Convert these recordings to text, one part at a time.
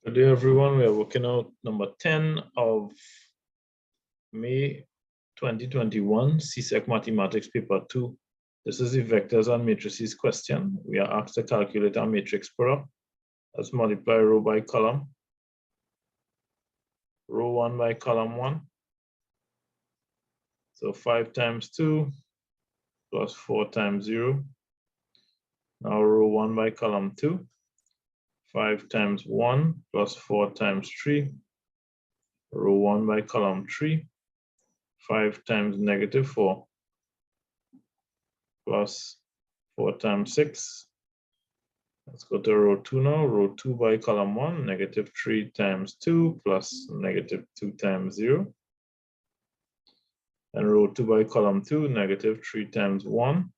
Good day, everyone. We are working out number 10 of May 2021, CSEC Mathematics Paper 2. This is the vectors and matrices question. We are asked to calculate our matrix product. Let's multiply row by column. Row 1 by column 1. So 5 times 2 plus 4 times 0. Now row 1 by column 2. 5 times 1 plus 4 times 3. Row 1 by column 3. 5 times -4 plus 4 times 6. Let's go to row 2 now. Row 2 by column 1, -3 times 2 plus -2 times 0. And row 2 by column 2, -3 times 1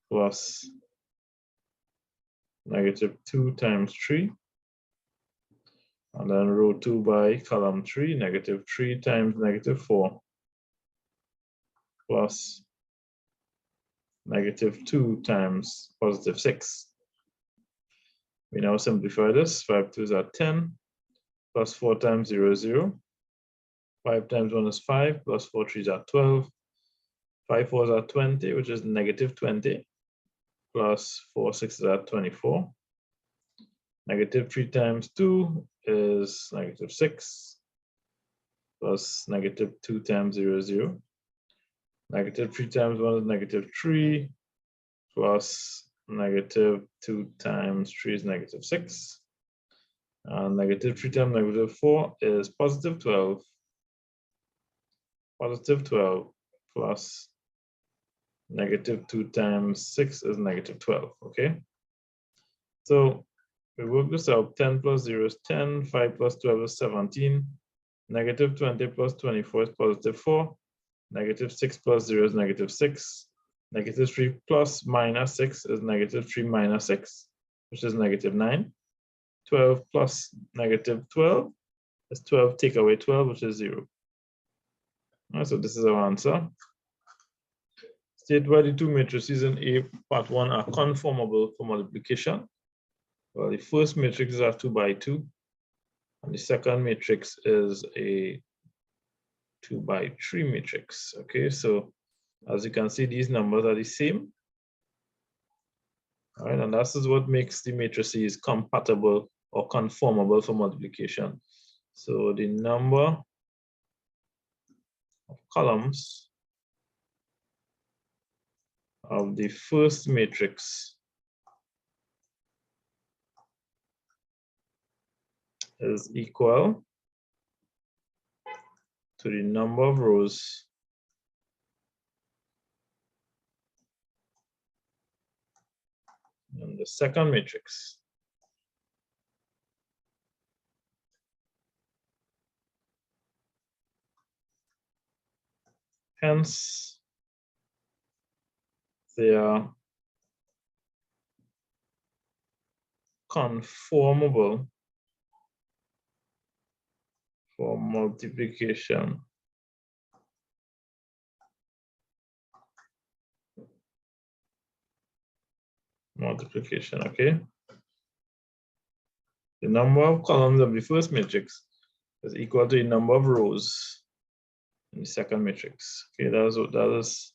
plus -2 times 3. And then row 2 by column 3, -3 times -4 plus -2 times +6. We now simplify this. 5 2s are 10 plus 4 times 0 is 0. 5 times 1 is 5 plus 4 3s are 12. 5 4s are 20, which is -20, plus 4 6s are 24. -3 times 2 is -6 plus -2 times 0 is 0. -3 times 1 is -3 plus -2 times 3 is -6. And -3 times -4 is +12. +12 plus -2 times 6 is -12. Okay. So we work this out. 10 plus 0 is 10. 5 plus 12 is 17. -20 plus 24 is +4. -6 plus 0 is -6. -3 plus -6 is -3 minus 6, which is -9. 12 plus -12 is 12 take away 12, which is 0. All right, so this is our answer. State why the two matrices in A part 1 are conformable for multiplication. Well, the first matrix is a 2 by 2, and the second matrix is a 2 by 3 matrix. Okay, so as you can see, these numbers are the same. All right, and that is what makes the matrices compatible or conformable for multiplication. So the number of columns of the first matrix is equal to the number of rows in the second matrix. Hence, they are conformable for multiplication. Okay. The number of columns of the first matrix is equal to the number of rows in the second matrix. Okay, that is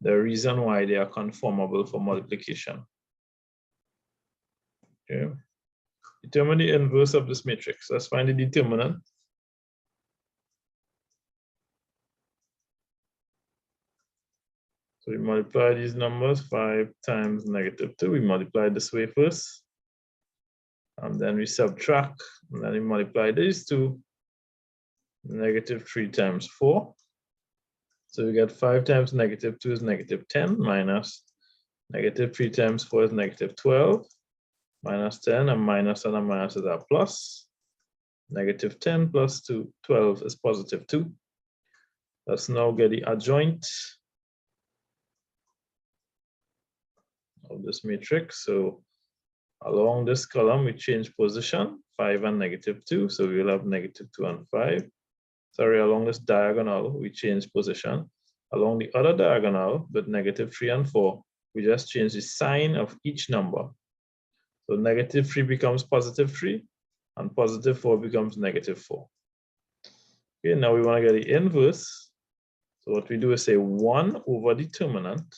the reason why they are conformable for multiplication. Okay. Determine the inverse of this matrix. Let's find the determinant. So we multiply these numbers. 5 times -2. We multiply this way first. And then we subtract. And then we multiply these two. -3 times 4. So we get 5 times -2 is -10 minus -3 times 4 is -12. Minus 10 and minus and a minus is a plus. -10 plus 2, 12 is +2. Let's now get the adjoint of this matrix. So along this column, we change position, 5 and -2. So we will have -2 and 5. Sorry, along this diagonal, we change position. Along the other diagonal with -3 and 4, we just change the sign of each number. So -3 becomes +3, and positive 4 becomes negative 4. Okay, now we want to get the inverse. So what we do is say 1 over determinant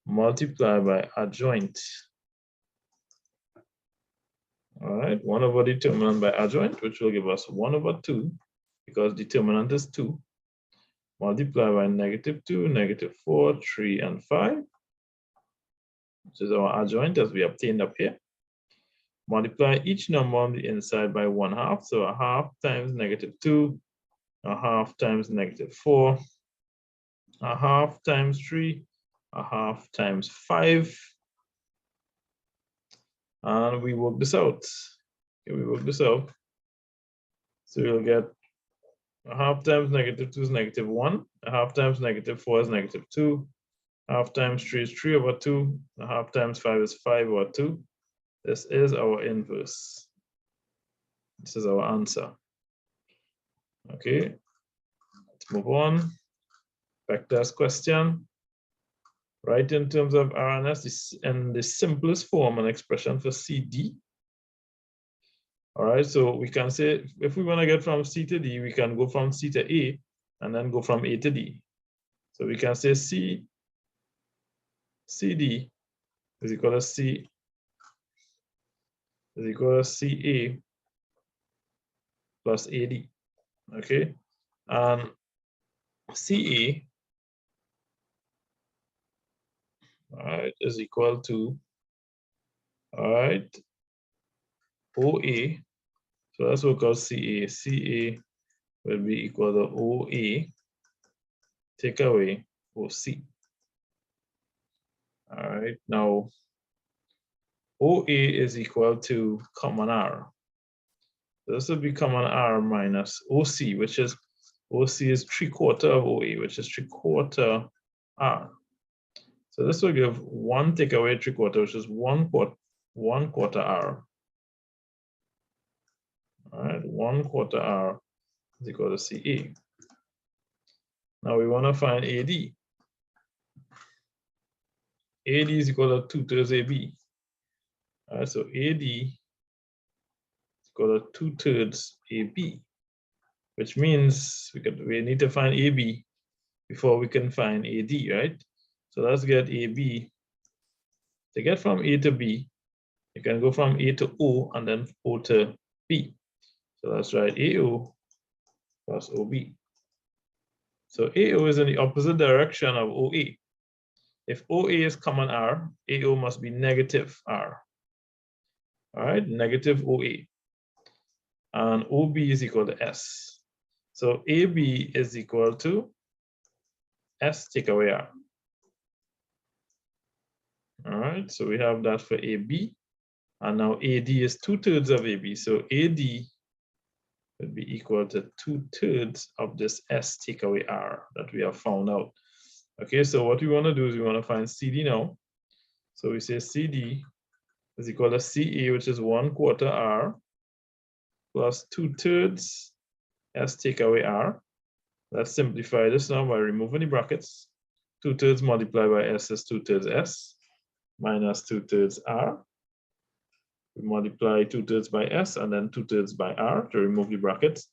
multiplied by adjoint. All right, 1 over determinant by adjoint, which will give us 1 over 2, because determinant is 2, multiplied by negative 2, negative 4, 3, and 5, which is our adjoint as we obtained up here. Multiply each number on the inside by 1/2, so 1/2 times negative 2, 1/2 times negative 4, 1/2 times 3, 1/2 times 5, and we work this out. Okay, we work this out. So you'll get 1/2 times negative 2 is negative 1, 1/2 times negative 4 is negative 2, 1/2 times 3 is 3 over 2, 1/2 times 5 is 5 over 2. This is our inverse. This is our answer. Okay, let's move on. Vectors question. Write in terms of RNS in the simplest form an expression for CD. All right, so we can say if we want to get from C to D, we can go from C to A and then go from A to D. So we can say CD is equal to C is equal to CA plus AD. Okay, and CA, all right, is equal to, all right, OA. So let's work out CA. CA will be equal to OA, take away OC. All right, now OA is equal to common R. This will be common R minus OC, which is, OC is 3/4 of OA, which is 3/4 R. So this will give 1 take away 3/4, which is 1/4 R. All right, 1/4 R is equal to CA. Now we want to find AD. AD is equal to 2/3 AB. All right, so AD is equal to 2/3 AB, which means we need to find AB before we can find AD, right? So let's get AB. To get from A to B, you can go from A to O and then O to B. So let's write AO plus OB. So AO is in the opposite direction of OA. If OA is common R, AO must be negative R. All right, negative OA. And OB is equal to S. So AB is equal to S take away R. All right, so we have that for AB. And now AD is 2/3 of AB. So AD would be equal to 2/3 of this S take away R that we have found out. Okay, so what we want to do is we want to find CD now. So we say CD is equal to CA, which is 1/4 R plus 2/3 S take away R. Let's simplify this now by removing the brackets. 2/3 multiplied by S is 2/3 S minus 2/3 R. We multiply 2/3 by S and then 2/3 by R to remove the brackets.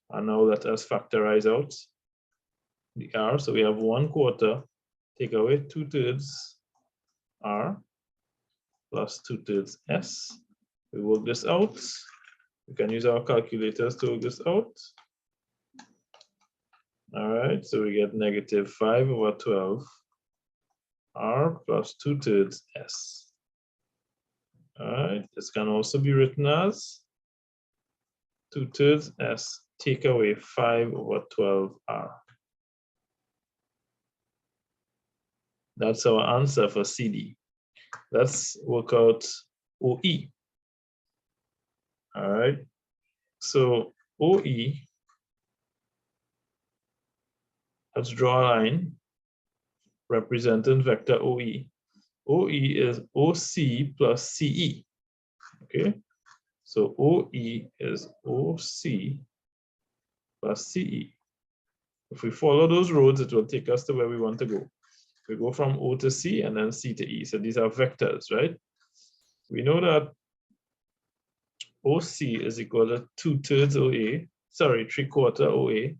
And now let us factorize out the R. So we have 1/4 take away 2/3 R plus 2/3 S. We work this out. We can use our calculators to work this out. All right, so we get negative 5/12 R plus 2/3 S. All right, this can also be written as 2/3 S take away 5/12 R. That's our answer for CD. Let's work out OE. All right, so OE, let's draw a line representing vector OE. OE is OC plus CE. Okay, so OE is OC plus CE. If we follow those roads, it will take us to where we want to go. We go from O to C and then C to E. So these are vectors, right? we know that OC is equal to 2/3 OA, sorry, 3/4 OA,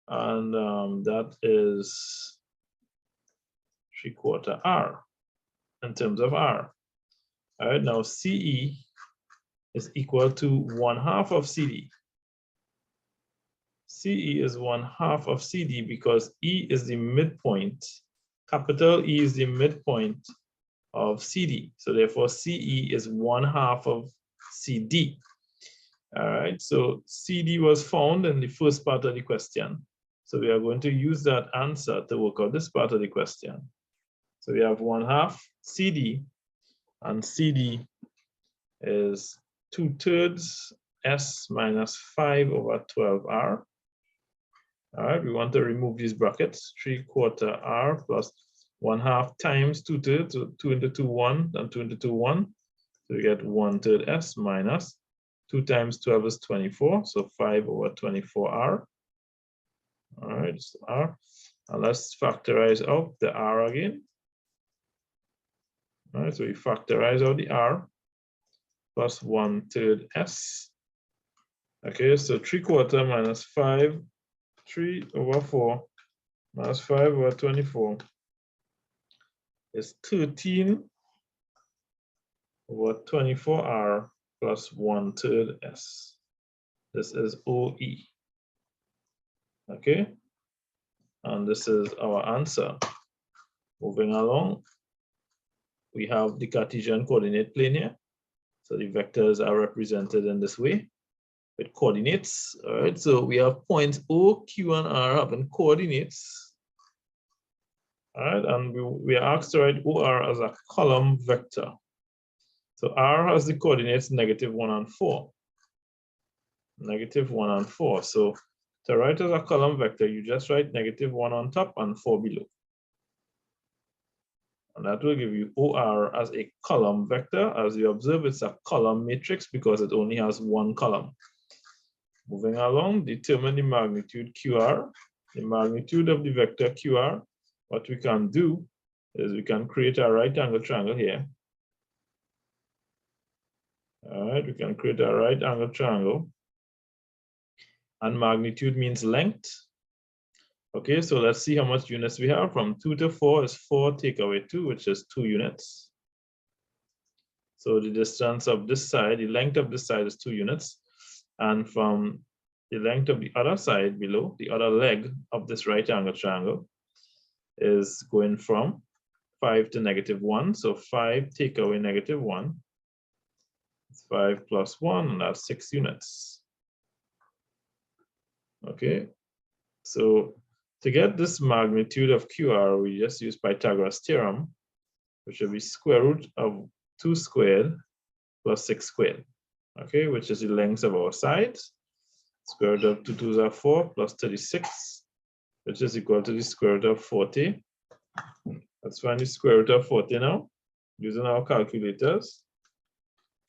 and that is 3/4 R in terms of R. All right, now CE is equal to 1/2 of CD. CE is 1/2 of CD because E is the midpoint. Capital E is the midpoint of CD. So therefore CE is 1/2 of CD. All right, so CD was found in the first part of the question. So we are going to use that answer to work out this part of the question. So we have 1/2 CD, and CD is 2/3 S minus 5 over 12R. All right, we want to remove these brackets, 3/4 R plus 1/2 times 2/3, so 2 into 2, 1, and 2 into 2, 1. So we get 1/3 S minus 2 times 12 is 24, so 5 over 24R. All right, so R. And let's factorize out the R again. All right, so we factorize out the R plus 1/3 S. Okay, so 3/4 minus 5, 3 over 4 minus 5 over 24 is 13 over 24R plus 1/3 S. This is OE. Okay, and this is our answer. Moving along, we have the Cartesian coordinate plane here. So the vectors are represented in this way with coordinates. All right, so we have points O, Q, and R having coordinates. All right, and we are asked to write OR as a column vector. So R has the coordinates -1 and 4. -1 and 4. So to write as a column vector, you just write -1 on top and 4 below. And that will give you OR as a column vector. As you observe, it's a column matrix because it only has one column. Moving along, determine the magnitude QR. The magnitude of the vector QR, what we can do is we can create a right angle triangle here. All right, we can create a right angle triangle. And magnitude means length. Okay, so let's see how much units we have. From 2 to 4 is 4 take away 2, which is 2 units. So the distance of this side, the length of this side is 2 units. And from the length of the other side below, the other leg of this right angle triangle is going from 5 to -1. So 5 take away -1. It's 5 plus 1, and that's 6 units. Okay, so to get this magnitude of QR, we just use Pythagoras theorem, which will be square root of 2 squared plus 6 squared, okay, which is the length of our sides. Square root of 2 2s are 4 plus 36, which is equal to the square root of 40. Let's find the square root of 40 now, using our calculators.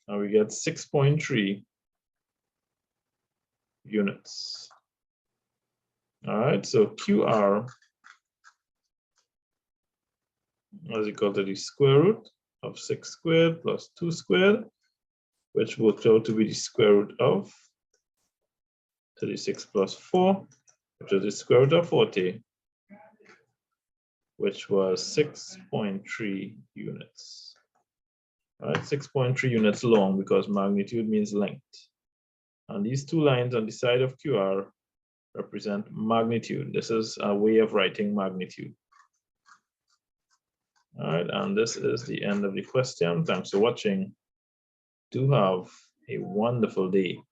And we get 6.3 units. All right, so QR is equal to the square root of 6 squared plus 2 squared, which works out to be the square root of 36 plus 4, which is the square root of 40, which was 6.3 units. All right, 6.3 units long because magnitude means length. And these two lines on the side of QR represent magnitude. This is a way of writing magnitude. All right, and this is the end of the question. Thanks for watching. Do have a wonderful day.